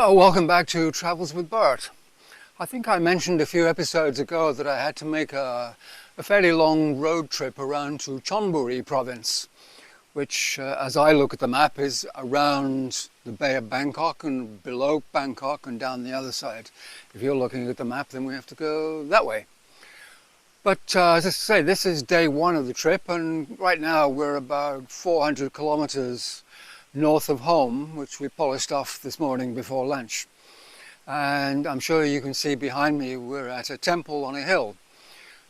Oh, welcome back to Travels with Bert. I think I mentioned a few episodes ago that I had to make a fairly long road trip around to Chonburi province, which, as I look at the map, is around the Bay of Bangkok and below Bangkok and down the other side. If you're looking at the map, then we have to go that way. But as I say, this is day one of the trip, and right now we're about 400 kilometers north of home, which we polished off this morning before lunch. And I'm sure you can see behind me we're at a temple on a hill,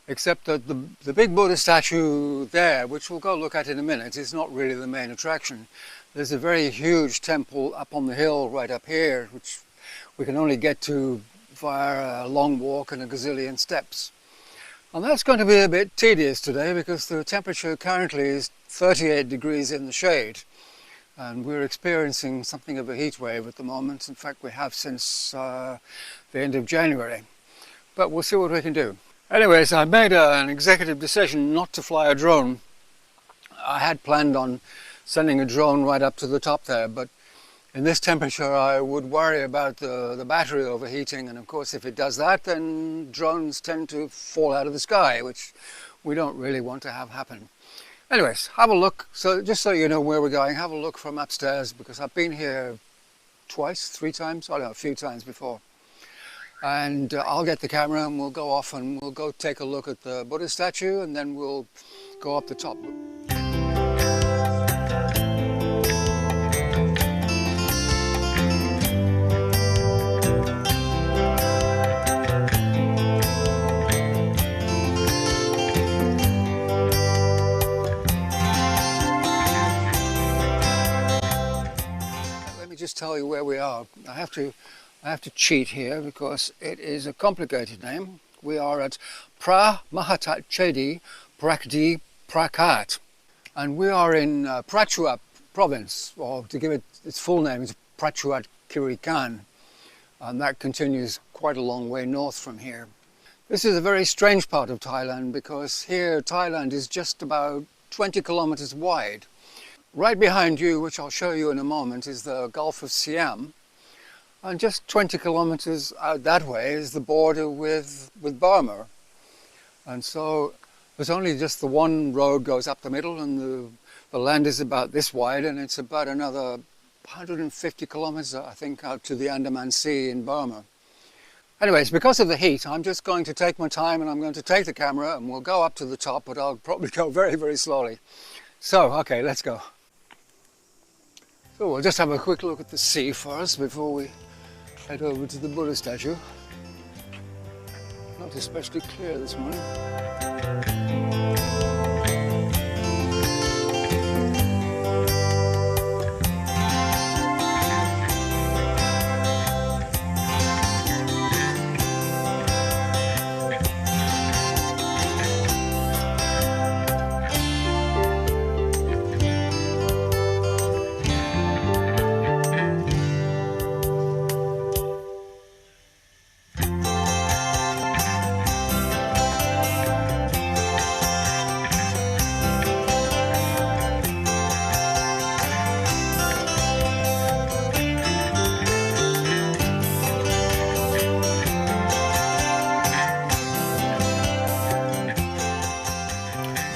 except that the big Buddha statue there, which we'll go look at in a minute, is not really the main attraction. There's a very huge temple up on the hill right up here, which we can only get to via a long walk and a gazillion steps. And that's going to be a bit tedious today because the temperature currently is 38 degrees in the shade. And we're experiencing something of a heat wave at the moment. In fact, we have since the end of January. But we'll see what we can do. Anyways, I made an executive decision not to fly a drone. I had planned on sending a drone right up to the top there, but in this temperature I would worry about the battery overheating, and of course if it does that, then drones tend to fall out of the sky, which we don't really want to have happen. Anyways, have a look, so just so you know where we're going, have a look from upstairs, because I've been here twice, three times, I don't know, a few times before. And I'll get the camera and we'll go off and we'll go take a look at the Buddha statue, and then we'll go up the top. Just tell you where we are. I have to cheat here because it is a complicated name. We are at Phra Mahathat Chedi, Phakdi, Prakat, and we are in Prachuap province, or to give it its full name, it's Prachuap Khiri Khan, and that continues quite a long way north from here. This is a very strange part of Thailand because here Thailand is just about 20 kilometers wide. Right behind you, which I'll show you in a moment, is the Gulf of Siam, and just 20 kilometers out that way is the border with Burma. And so there's only just the one road goes up the middle, and the land is about this wide, and it's about another 150 kilometers, I think, out to the Andaman Sea in Burma. Anyways, because of the heat, I'm just going to take my time, and I'm going to take the camera, and we'll go up to the top, but I'll probably go very, very slowly. So, okay, let's go. So we'll just have a quick look at the sea first before we head over to the Buddha statue. Not especially clear this morning.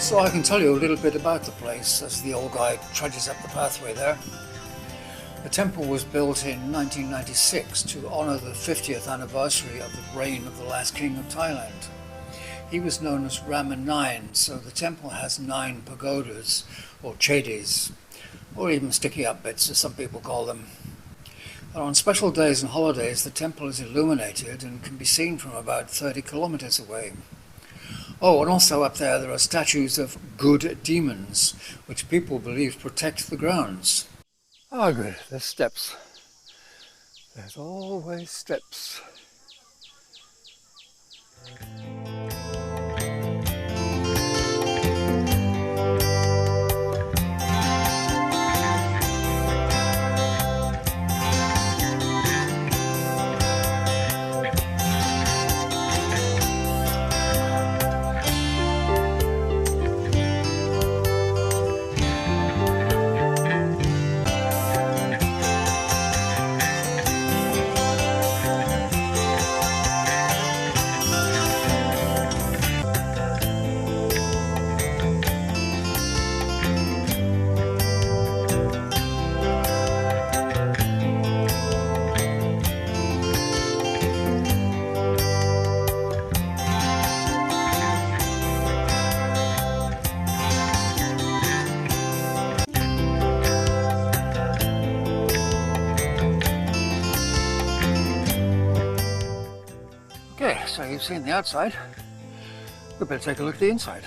So I can tell you a little bit about the place as the old guy trudges up the pathway there. The temple was built in 1996 to honour the 50th anniversary of the reign of the last king of Thailand. He was known as Rama IX, so the temple has 9 pagodas, or chedis, or even sticky-up bits as some people call them. And on special days and holidays the temple is illuminated and can be seen from about 30 kilometers away. Oh, and also up there are statues of good demons, which people believe protect the grounds. Oh good, there's steps. There's always steps. Okay, so you've seen the outside. We better take a look at the inside.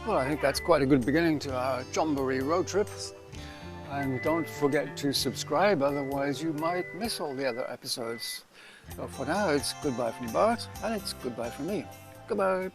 Well, I think that's quite a good beginning to our Chonburi road trip. And don't forget to subscribe, otherwise you might miss all the other episodes. So for now, it's goodbye from Bart, and it's goodbye from me. Goodbye.